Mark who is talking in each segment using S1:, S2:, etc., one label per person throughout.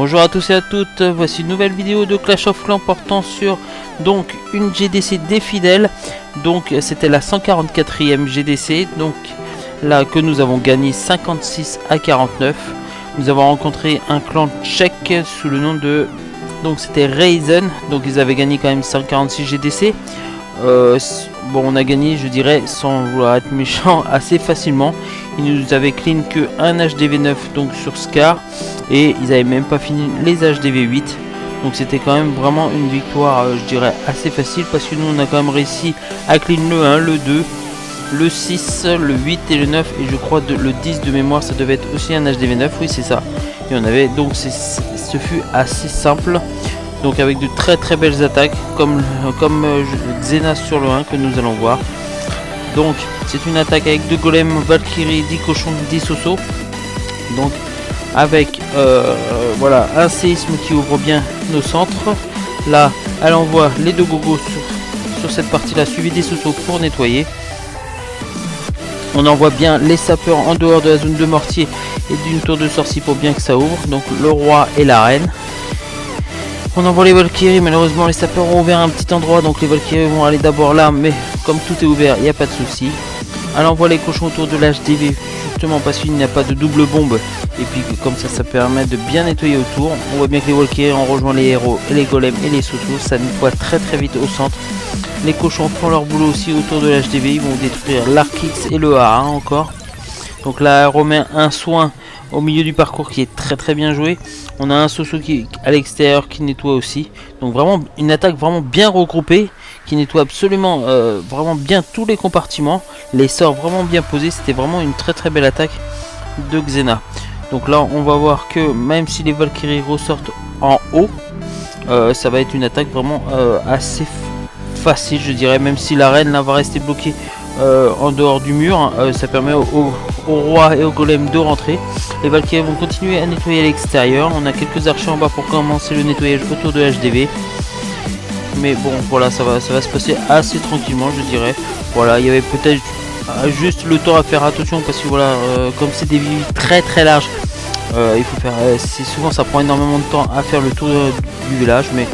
S1: Bonjour à tous et à toutes, voici une nouvelle vidéo de Clash of Clans portant sur donc une GDC des fidèles. Donc c'était la 144e GDC, donc là que nous avons gagné 56 à 49. Nous avons rencontré un clan tchèque sous le nom de, donc c'était Ryzen, donc ils avaient gagné quand même 146 GDC. Bon, on a gagné, je dirais, sans vouloir être méchant, assez facilement. Ils nous avaient clean que un HDV9 donc sur Scar, et ils avaient même pas fini les HDV8. Donc c'était quand même vraiment une victoire, je dirais, assez facile, parce que nous on a quand même réussi à clean le 1, le 2, le 6, le 8 et le 9, et je crois le 10 de mémoire, ça devait être aussi un HDV9, oui c'est ça. Et on avait donc ce fut assez simple. Donc avec de très belles attaques comme Xena sur le 1 que nous allons voir. Donc c'est une attaque avec 2 golems, Valkyrie, 10 cochons, 10 sosos. Donc avec voilà un séisme qui ouvre bien nos centres. Là elle envoie les 2 gogos sur cette partie là, suivi des sosos pour nettoyer. On envoie bien les sapeurs en dehors de la zone de mortier et d'une tour de sorcier pour bien que ça ouvre. Donc le roi et la reine. On envoie les Valkyries, malheureusement les sapeurs ont ouvert un petit endroit, donc les Valkyries vont aller d'abord là, mais comme tout est ouvert, il n'y a pas de souci. Elle envoie les cochons autour de l'HDV, justement parce qu'il n'y a pas de double bombe, et puis comme ça permet de bien nettoyer autour. On voit bien que les Valkyries ont rejoint les héros et les golems et les sosos, ça nettoie très vite au centre. Les cochons font leur boulot aussi autour de l'HDV, ils vont détruire l'Arkix et le A1 encore. Donc là, elle remet un soin au milieu du parcours qui est très bien joué. On a un soso qui à l'extérieur qui nettoie aussi. Donc vraiment une attaque vraiment bien regroupée qui nettoie absolument vraiment bien tous les compartiments. Les sorts vraiment bien posés. C'était vraiment une très belle attaque de Xena. Donc là on va voir que même si les Valkyries ressortent en haut, ça va être une attaque vraiment assez facile, je dirais. Même si la reine là va rester bloquée en dehors du mur, ça permet au roi et au golem de rentrer. Les Valkyries vont continuer à nettoyer à l'extérieur. On a quelques archers en bas pour commencer le nettoyage autour de HDV. Mais bon, voilà, ça va se passer assez tranquillement, je dirais. Voilà, il y avait peut-être juste le temps à faire attention parce que voilà, comme c'est des villes très larges, il faut faire. Souvent, ça prend énormément de temps à faire le tour du village, mais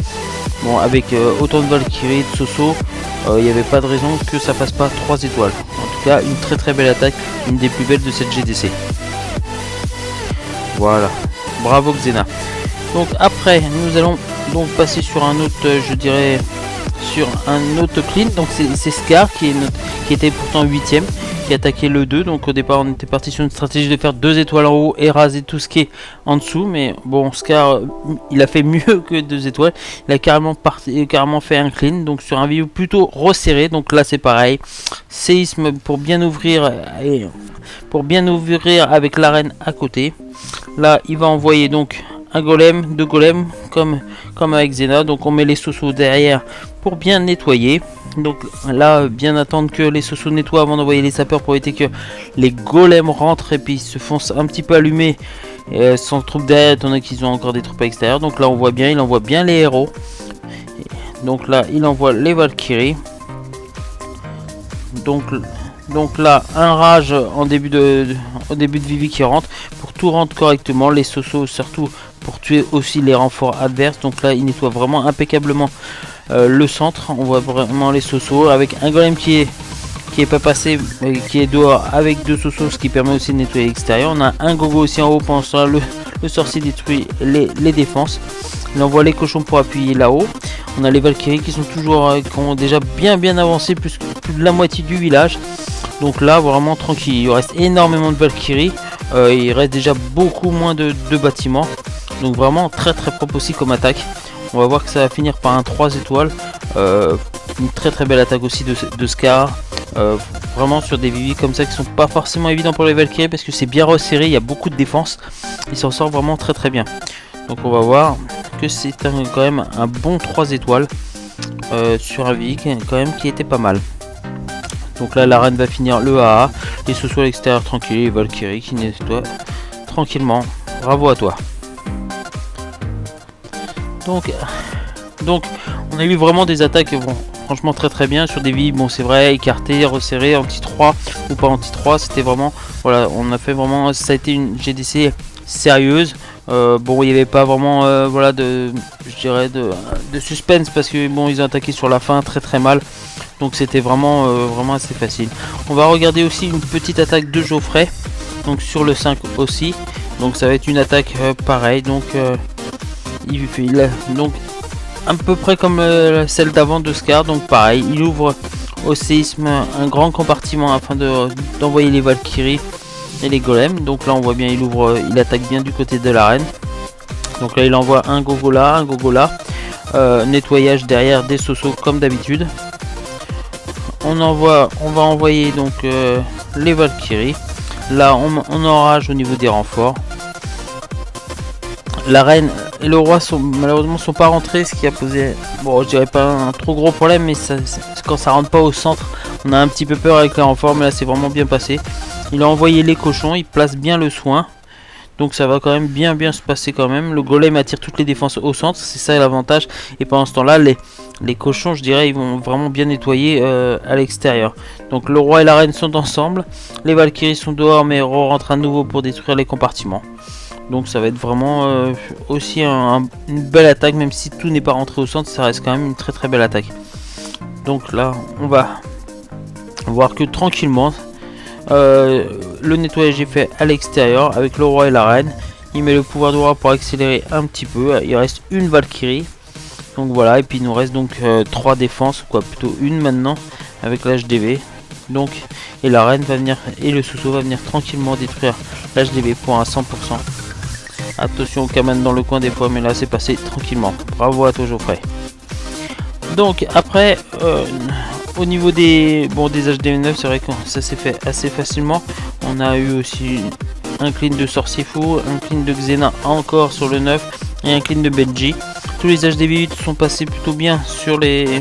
S1: bon, avec autant de Valkyries, de Soso, il n'y avait pas de raison que ça passe pas 3 étoiles. En tout cas, une très belle attaque, une des plus belles de cette GDC. Voilà, bravo Xena. Donc après, nous allons donc passer sur un autre, je dirais, sur un autre clean. Donc c'est Scar qui était pourtant 8ème, qui attaquait le 2. Donc au départ, on était parti sur une stratégie de faire 2 étoiles en haut et raser tout ce qui est en dessous. Mais bon, Scar, il a fait mieux que 2 étoiles. Il a carrément fait un clean, donc sur un view plutôt resserré. Donc là, c'est pareil, séisme pour bien ouvrir avec l'arène à côté. Là, il va envoyer donc un golem, 2 golems comme avec Xena. Donc on met les sosos derrière pour bien nettoyer. Donc là, bien attendre que les sosos nettoient avant d'envoyer les sapeurs pour éviter que les golems rentrent et puis se font un petit peu allumer sans troupes derrière, étant donné qu'ils ont encore des troupes à l'extérieur. Donc là on voit bien, il envoie bien les héros. Donc là il envoie les Valkyries. Donc là, un rage au début de Vivi qui rentre pour tout rendre correctement. Les sosos surtout pour tuer aussi les renforts adverses. Donc là, il nettoie vraiment impeccablement le centre. On voit vraiment les sosos avec un golem qui est pas passé, qui est dehors avec 2 sosos, ce qui permet aussi de nettoyer l'extérieur. On a un gogo aussi en haut. Pendant ça, le sorcier détruit les défenses. Il envoie les cochons pour appuyer là-haut. On a les Valkyries qui sont toujours, qui ont déjà bien avancé, plus de la moitié du village. Donc là vraiment tranquille, il reste énormément de Valkyries, il reste déjà beaucoup moins de bâtiments. Donc vraiment très propre aussi comme attaque. On va voir que ça va finir par un 3 étoiles. Une très belle attaque aussi de Scar. Vraiment sur des vivis comme ça qui sont pas forcément évidents pour les Valkyries parce que c'est bien resserré, il y a beaucoup de défense. Il s'en sort vraiment très bien. Donc on va voir que c'est quand même un bon 3 étoiles sur un vivi quand même qui était pas mal. Donc là la reine va finir le AA, les sosos à l'extérieur tranquille, les Valkyries qui nettoient tranquillement. Bravo à toi. Donc on a eu vraiment des attaques franchement très bien sur des vies. Bon c'est vrai, écarté, resserré, anti-3 ou pas anti-3, c'était vraiment, voilà, on a fait vraiment, ça a été une GDC sérieuse. Bon, il n'y avait pas vraiment voilà, je dirais de suspense, parce que bon, ils ont attaqué sur la fin très mal. Donc c'était vraiment assez facile. On va regarder aussi une petite attaque de Geoffrey, donc sur le 5 aussi. Donc ça va être une attaque pareille. Donc donc à peu près comme celle d'avant de Scar. Donc pareil, il ouvre au séisme un grand compartiment afin d'envoyer les Valkyries et les golems. Donc là on voit bien, il attaque bien du côté de l'arène. Donc là il envoie un gogo là, nettoyage derrière des Sosos comme d'habitude. On va envoyer donc les Valkyries. Là on enrage au niveau des renforts. La reine et le roi malheureusement sont pas rentrés, ce qui a posé, bon, je dirais pas un trop gros problème, mais quand ça rentre pas au centre, on a un petit peu peur avec les renforts, mais là c'est vraiment bien passé. Il a envoyé les cochons, il place bien le soin, donc ça va quand même bien se passer quand même. Le golem attire toutes les défenses au centre, c'est ça l'avantage, et pendant ce temps là les cochons, je dirais, ils vont vraiment bien nettoyer à l'extérieur. Donc le roi et la reine sont ensemble, les Valkyries sont dehors mais rentrent à nouveau pour détruire les compartiments. Donc ça va être vraiment aussi une belle attaque, même si tout n'est pas rentré au centre, ça reste quand même une très belle attaque. Donc là on va voir que tranquillement le nettoyage est fait à l'extérieur avec le roi et la reine. Il met le pouvoir du roi pour accélérer un petit peu, il reste une Valkyrie. Donc voilà, et puis il nous reste donc 3 défenses, quoi, plutôt une maintenant avec l'HDV. Donc, et la reine va venir, et le Soso va venir tranquillement détruire l'HDV pour un 100%. Attention au Kaman dans le coin des fois, mais là c'est passé tranquillement. Bravo à toi Geoffrey. Donc après, au niveau des HDV9, c'est vrai que ça s'est fait assez facilement. On a eu aussi un clean de Sorcier Fou, un clean de Xena encore sur le 9 et un clean de Benji. Tous les HDV8 sont passés plutôt bien sur les...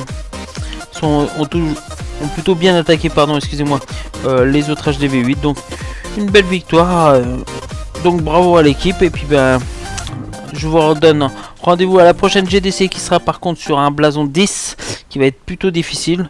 S1: ont plutôt bien attaqué, pardon, excusez-moi, les autres HDV8. Donc une belle victoire. Donc bravo à l'équipe, et puis ben je vous redonne rendez-vous à la prochaine GDC qui sera par contre sur un blason 10 qui va être plutôt difficile.